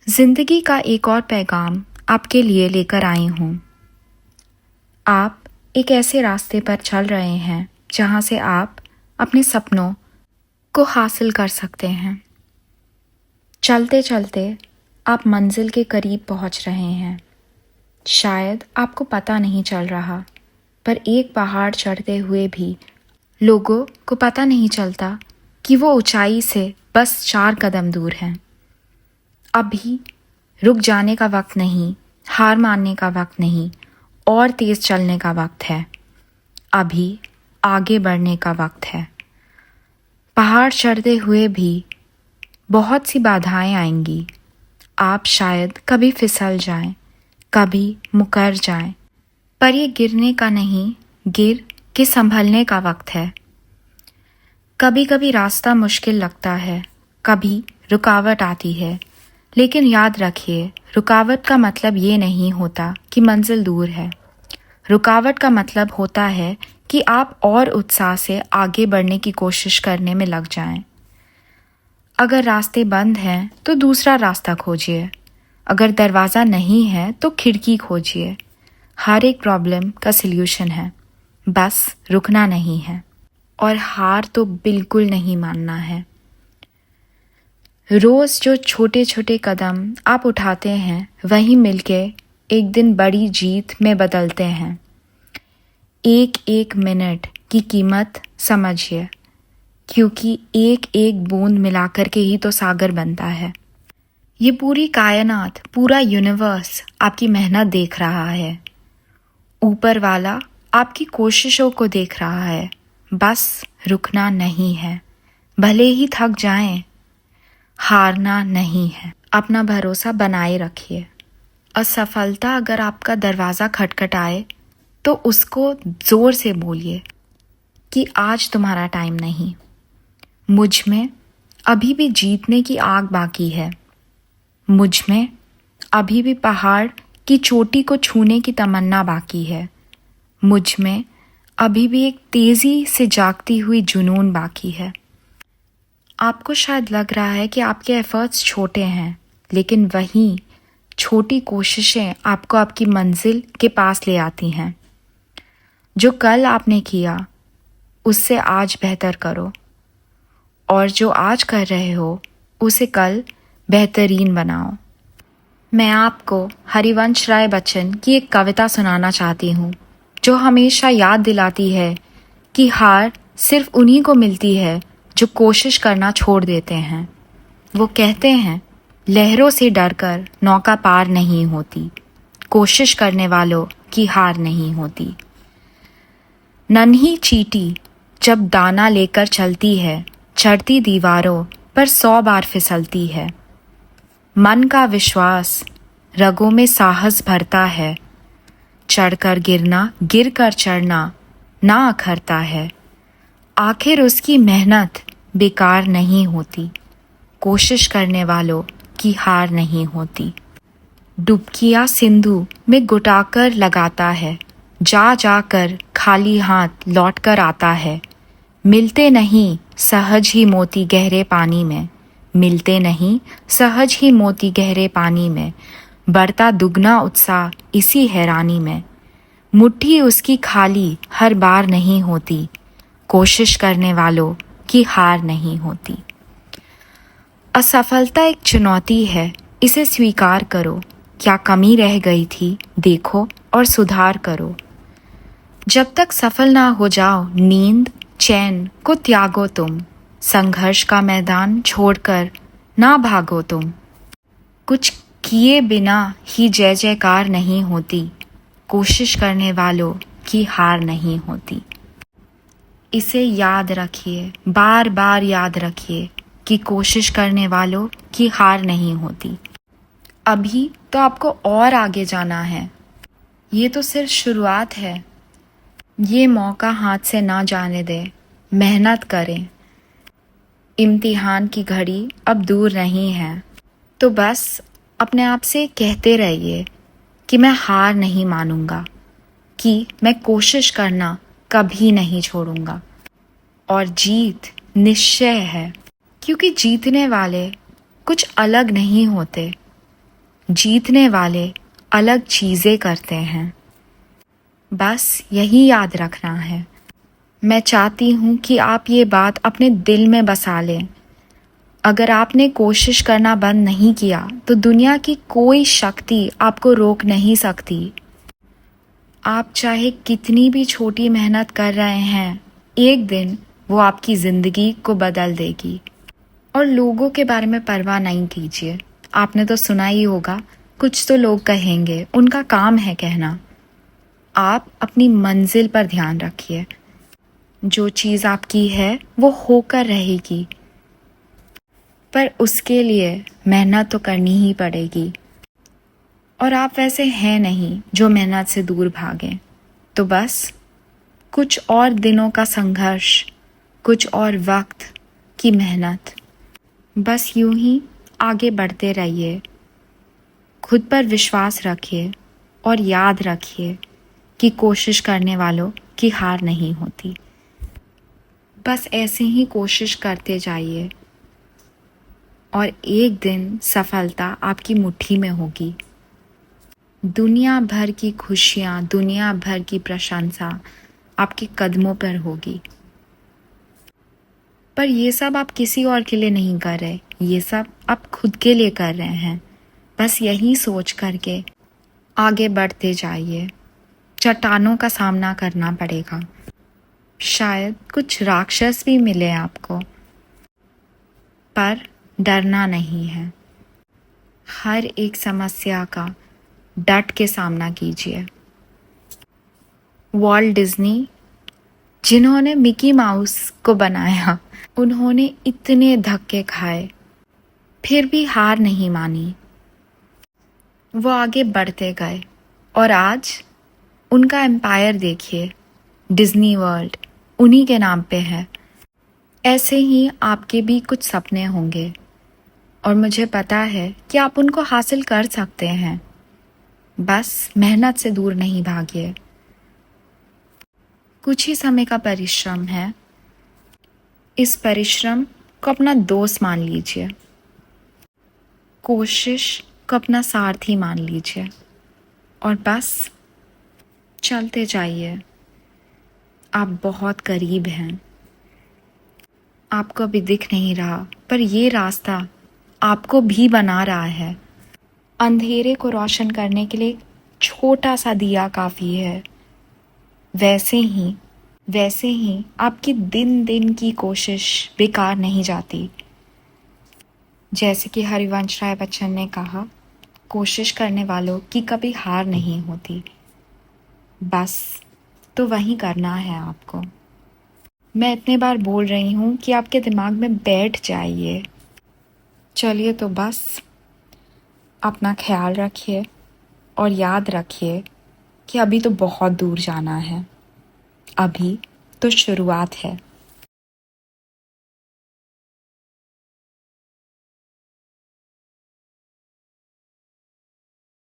जिंदगी का एक और पैगाम आपके लिए लेकर आई हूँ। आप एक ऐसे रास्ते पर चल रहे हैं जहाँ से आप अपने सपनों को हासिल कर सकते हैं। चलते चलते आप मंजिल के करीब पहुँच रहे हैं। शायद आपको पता नहीं चल रहा, पर एक पहाड़ चढ़ते हुए भी लोगों को पता नहीं चलता कि वो ऊंचाई से बस 4 कदम दूर हैं। अभी रुक जाने का वक्त नहीं, हार मानने का वक्त नहीं, और तेज़ चलने का वक्त है। अभी आगे बढ़ने का वक्त है। पहाड़ चढ़ते हुए भी बहुत सी बाधाएं आएंगी। आप शायद कभी फिसल जाएं, कभी मुकर जाएं, पर ये गिरने का नहीं, गिर के संभलने का वक्त है। कभी कभी रास्ता मुश्किल लगता है, कभी रुकावट आती है, लेकिन याद रखिए, रुकावट का मतलब ये नहीं होता कि मंजिल दूर है। रुकावट का मतलब होता है कि आप और उत्साह से आगे बढ़ने की कोशिश करने में लग जाएं। अगर रास्ते बंद हैं तो दूसरा रास्ता खोजिए। अगर दरवाज़ा नहीं है तो खिड़की खोजिए। हर एक प्रॉब्लम का सल्यूशन है, बस रुकना नहीं है, और हार तो बिल्कुल नहीं मानना है। रोज़ जो छोटे छोटे कदम आप उठाते हैं, वही मिलके एक दिन बड़ी जीत में बदलते हैं। एक एक मिनट की कीमत समझिए, क्योंकि एक एक बूंद मिलाकर के ही तो सागर बनता है। ये पूरी कायनात, पूरा यूनिवर्स आपकी मेहनत देख रहा है। ऊपर वाला आपकी कोशिशों को देख रहा है। बस रुकना नहीं है, भले ही थक जाएं, हारना नहीं है। अपना भरोसा बनाए रखिए। असफलता अगर आपका दरवाज़ा खटखटाए तो उसको ज़ोर से बोलिए कि आज तुम्हारा टाइम नहीं। मुझ में अभी भी जीतने की आग बाकी है। मुझ में अभी भी पहाड़ की चोटी को छूने की तमन्ना बाकी है। मुझ में अभी भी एक तेज़ी से जागती हुई जुनून बाकी है। आपको शायद लग रहा है कि आपके एफर्ट्स छोटे हैं, लेकिन वही छोटी कोशिशें आपको आपकी मंजिल के पास ले आती हैं। जो कल आपने किया उससे आज बेहतर करो, और जो आज कर रहे हो उसे कल बेहतरीन बनाओ। मैं आपको हरिवंश राय बच्चन की एक कविता सुनाना चाहती हूँ, जो हमेशा याद दिलाती है कि हार सिर्फ उन्हीं को मिलती है जो कोशिश करना छोड़ देते हैं। वो कहते हैं, लहरों से डरकर नौका पार नहीं होती, कोशिश करने वालों की हार नहीं होती। नन्ही चींटी जब दाना लेकर चलती है, चढ़ती दीवारों पर 100 बार फिसलती है। मन का विश्वास रगों में साहस भरता है, चढ़कर गिरना, गिरकर चढ़ना ना अखरता है। आखिर उसकी मेहनत बेकार नहीं होती, कोशिश करने वालों की हार नहीं होती। डुबकियाँ सिंधु में गुटाकर लगाता है, जा जाकर खाली हाथ लौट कर आता है। मिलते नहीं सहज ही मोती गहरे पानी में, मिलते नहीं सहज ही मोती गहरे पानी में। बढ़ता दुगना उत्साह इसी हैरानी में। मुट्ठी उसकी खाली हर बार नहीं होती, कोशिश करने वालों की हार नहीं होती। असफलता एक चुनौती है, इसे स्वीकार करो। क्या कमी रह गई थी, देखो और सुधार करो। जब तक सफल ना हो जाओ, नींद चैन को त्यागो तुम। संघर्ष का मैदान छोड़कर ना भागो तुम। कुछ किए बिना ही जय जयकार नहीं होती, कोशिश करने वालों की हार नहीं होती। इसे याद रखिए, बार बार याद रखिए कि कोशिश करने वालों की हार नहीं होती। अभी तो आपको और आगे जाना है। ये तो सिर्फ शुरुआत है। ये मौका हाथ से ना जाने दें, मेहनत करें। इम्तिहान की घड़ी अब दूर नहीं है, तो बस अपने आप से कहते रहिए कि मैं हार नहीं मानूंगा, कि मैं कोशिश करना कभी नहीं छोड़ूंगा। और जीत निश्चय है, क्योंकि जीतने वाले कुछ अलग नहीं होते, जीतने वाले अलग चीज़ें करते हैं। बस यही याद रखना है। मैं चाहती हूँ कि आप ये बात अपने दिल में बसा लें। अगर आपने कोशिश करना बंद नहीं किया तो दुनिया की कोई शक्ति आपको रोक नहीं सकती। आप चाहे कितनी भी छोटी मेहनत कर रहे हैं, एक दिन वो आपकी ज़िंदगी को बदल देगी। और लोगों के बारे में परवाह नहीं कीजिए। आपने तो सुना ही होगा, कुछ तो लोग कहेंगे, उनका काम है कहना। आप अपनी मंजिल पर ध्यान रखिए। जो चीज़ आपकी है वो होकर रहेगी, पर उसके लिए मेहनत तो करनी ही पड़ेगी। और आप वैसे हैं नहीं जो मेहनत से दूर भागें। तो बस कुछ और दिनों का संघर्ष, कुछ और वक्त की मेहनत, बस यूं ही आगे बढ़ते रहिए। खुद पर विश्वास रखिए और याद रखिए कि कोशिश करने वालों की हार नहीं होती। बस ऐसे ही कोशिश करते जाइए और एक दिन सफलता आपकी मुट्ठी में होगी। दुनिया भर की खुशियाँ, दुनिया भर की प्रशंसा आपके कदमों पर होगी। पर ये सब आप किसी और के लिए नहीं कर रहे, ये सब आप खुद के लिए कर रहे हैं। बस यही सोच करके आगे बढ़ते जाइए। चट्टानों का सामना करना पड़ेगा, शायद कुछ राक्षस भी मिले आपको, पर डरना नहीं है। हर एक समस्या का डट के सामना कीजिए। वॉल्ट डिज्नी, जिन्होंने मिकी माउस को बनाया, उन्होंने इतने धक्के खाए, फिर भी हार नहीं मानी। वो आगे बढ़ते गए और आज उनका एम्पायर देखिए, डिज्नी वर्ल्ड उन्हीं के नाम पे है। ऐसे ही आपके भी कुछ सपने होंगे और मुझे पता है कि आप उनको हासिल कर सकते हैं। बस मेहनत से दूर नहीं भागिए। कुछ ही समय का परिश्रम है, इस परिश्रम को अपना दोस्त मान लीजिए। कोशिश को अपना सारथी मान लीजिए और बस चलते जाइए। आप बहुत करीब हैं। आपको अभी दिख नहीं रहा, पर ये रास्ता आपको भी बना रहा है। अंधेरे को रोशन करने के लिए छोटा सा दिया काफ़ी है। वैसे ही आपकी दिन दिन की कोशिश बेकार नहीं जाती। जैसे कि हरिवंश राय बच्चन ने कहा, कोशिश करने वालों की कभी हार नहीं होती। बस तो वही करना है आपको। मैं इतने बार बोल रही हूँ कि आपके दिमाग में बैठ जाइए। चलिए तो बस अपना ख्याल रखिए और याद रखिए कि अभी तो बहुत दूर जाना है। अभी तो शुरुआत है।